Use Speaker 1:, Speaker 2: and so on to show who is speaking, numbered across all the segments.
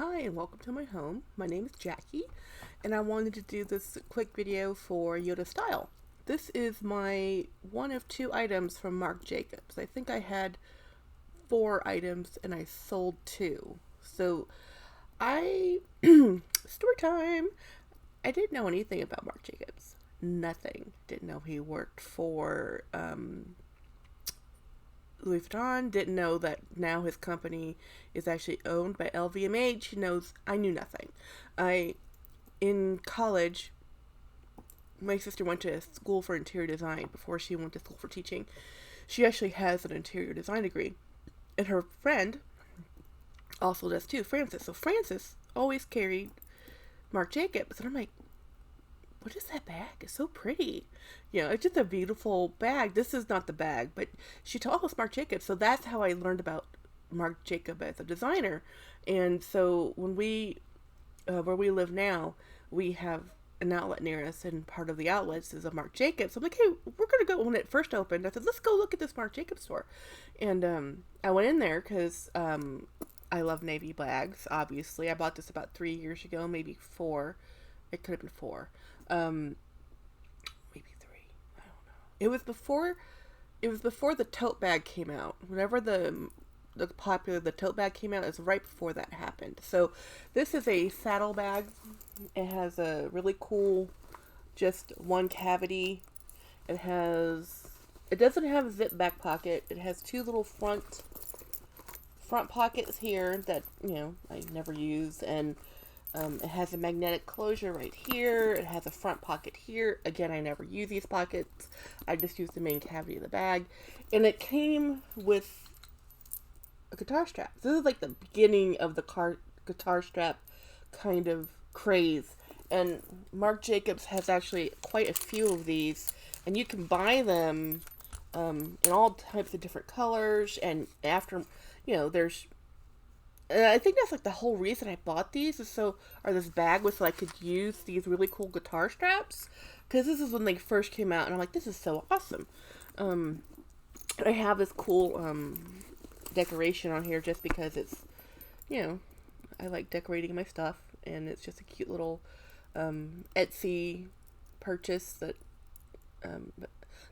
Speaker 1: Hi and welcome to my home. My name is Jackie and I wanted to do this quick video for Yoda Style. This is my one of two items from Marc Jacobs. I think I had 4 items and I sold 2. So story time. I didn't know anything about Marc Jacobs. Nothing. Didn't know he worked for Louis Vuitton. Didn't know that now his company is actually owned by LVMH. He knows I knew nothing. In college, my sister went to school for interior design before she went to school for teaching. She actually has an interior design degree. And her friend also does too, Frances. So Frances always carried Marc Jacobs. And I'm like, what is that bag? It's so pretty. It's just a beautiful bag. This is not the bag, but she told us Marc Jacobs. So that's how I learned about Marc Jacobs as a designer. And so when where we live now, we have an outlet near us, and part of the outlets is a Marc Jacobs. So I'm like, hey, we're going to go. When it first opened, I said, let's go look at this Marc Jacobs store. And I went in there because I love navy bags, obviously. I bought this about 3 years ago, maybe 4. It could have been 4. Maybe 3. I don't know. It was before the tote bag came out. Whenever the tote bag came out, it was right before that happened. So this is a saddle bag. It has a really cool, just one cavity. It doesn't have a zip back pocket. It has 2 little front pockets here that I never use, and it has a magnetic closure right here. It has a front pocket here. Again, I never use these pockets. I just use the main cavity of the bag. And it came with a guitar strap. This is like the beginning of the guitar strap kind of craze. And Marc Jacobs has actually quite a few of these. And you can buy them in all types of different colors. And after, there's... And I think that's like the whole reason I bought these this bag was so I could use these really cool guitar straps, because this is when they first came out, and I'm like, this is so awesome. I have this cool decoration on here just because it's, I like decorating my stuff, and it's just a cute little Etsy purchase that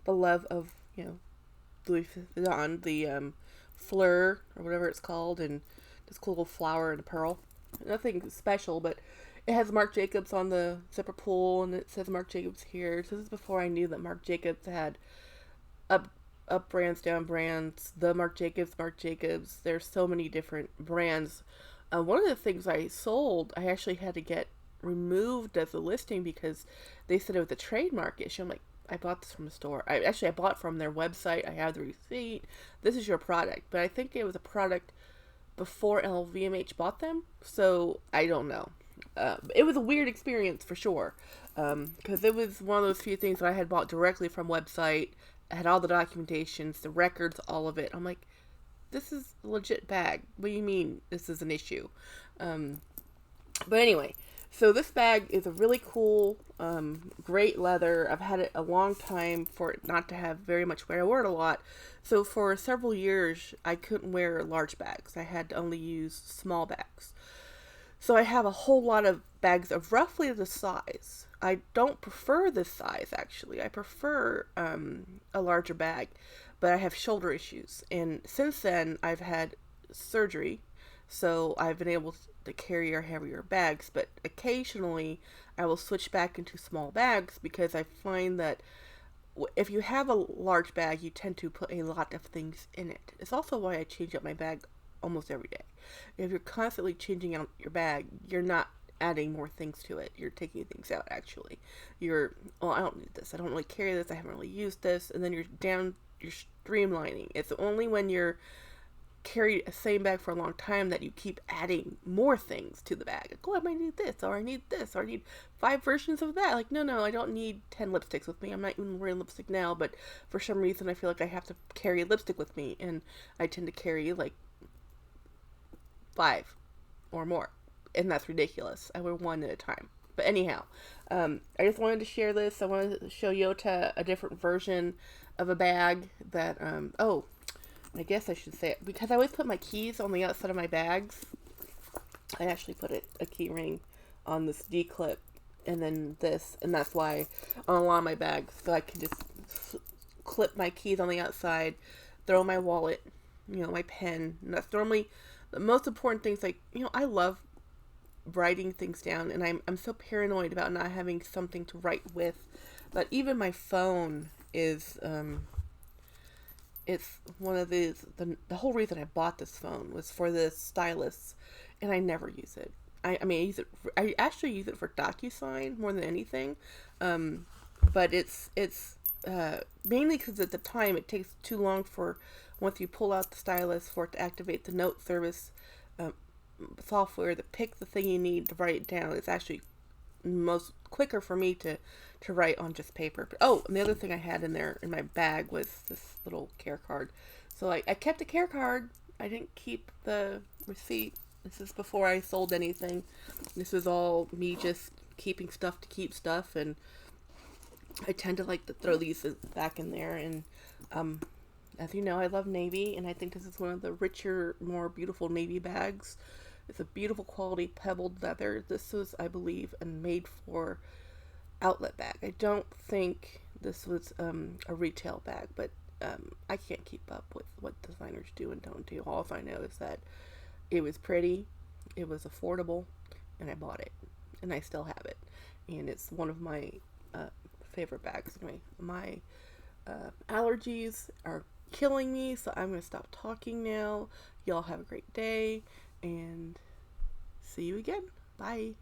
Speaker 1: the love of Louis Vuitton, the fleur or whatever it's called, and this cool little flower and a pearl. Nothing special, but it has Marc Jacobs on the zipper pull, and it says Marc Jacobs here. So this is before I knew that Marc Jacobs had up brands, down brands, the Marc Jacobs. There's so many different brands. One of the things I sold, I actually had to get removed as a listing because they said it was a trademark issue. I'm like, I bought this from a store. I bought from their website. I have the receipt. This is your product. But I think it was a product before LVMH bought them, so I don't know. It was a weird experience for sure, because it was one of those few things that I had bought directly from website. I had all the documentations, the records, all of it. I'm like, this is a legit bag. What do you mean this is an issue? But anyway, so this bag is a really cool, great leather. I've had it a long time for it not to have very much wear. I wear it a lot. So for several years, I couldn't wear large bags. I had to only use small bags. So I have a whole lot of bags of roughly the size. I don't prefer this size, actually. I prefer a larger bag, but I have shoulder issues. And since then, I've had surgery, so I've been able to carry heavier bags. But occasionally, I will switch back into small bags because I find that if you have a large bag, you tend to put a lot of things in it. It's also why I change up my bag almost every day. If you're constantly changing out your bag, you're not adding more things to it. You're taking things out, actually. I don't need this. I don't really carry this. I haven't really used this. And then you're streamlining. It's only when you're carried a same bag for a long time that you keep adding more things to the bag. Like, oh, I might need this, or I need this, or I need 5 versions of that. Like, no, I don't need 10 lipsticks with me. I'm not even wearing lipstick now, but for some reason I feel like I have to carry lipstick with me, and I tend to carry like 5 or more, and that's ridiculous. I wear 1 at a time. But anyhow, I just wanted to share this. I wanted to show Yota a different version of a bag that, I guess I should say it, because I always put my keys on the outside of my bags. I actually put a key ring on this D clip and then this, and that's why on a lot of my bags, so I can just clip my keys on the outside, throw my wallet, my pen. And that's normally the most important things. Like, I love writing things down, and I'm so paranoid about not having something to write with. But even my phone is it's one of the whole reason I bought this phone was for this stylus, and I never use it. I mean, I actually use it for DocuSign more than anything, but it's mainly because at the time it takes too long for, once you pull out the stylus, for it to activate the note service um, software to pick the thing you need to write it down. It's actually most quicker for me to write on just paper. But, oh, and the other thing I had in there in my bag was this little care card. So I kept the care card. I didn't keep the receipt. This is before I sold anything. This was all me just keeping stuff to keep stuff, and I tend to like to throw these back in there. And as you know, I love navy, and I think this is one of the richer, more beautiful navy bags. It's a beautiful quality pebbled leather. This was, I believe, a made for outlet bag. I don't think this was a retail bag, but I can't keep up with what designers do and don't do. All I know is that it was pretty, it was affordable, and I bought it, and I still have it. And it's one of my favorite bags. Anyway, my allergies are killing me, so I'm going to stop talking now. Y'all have a great day, and see you again. Bye.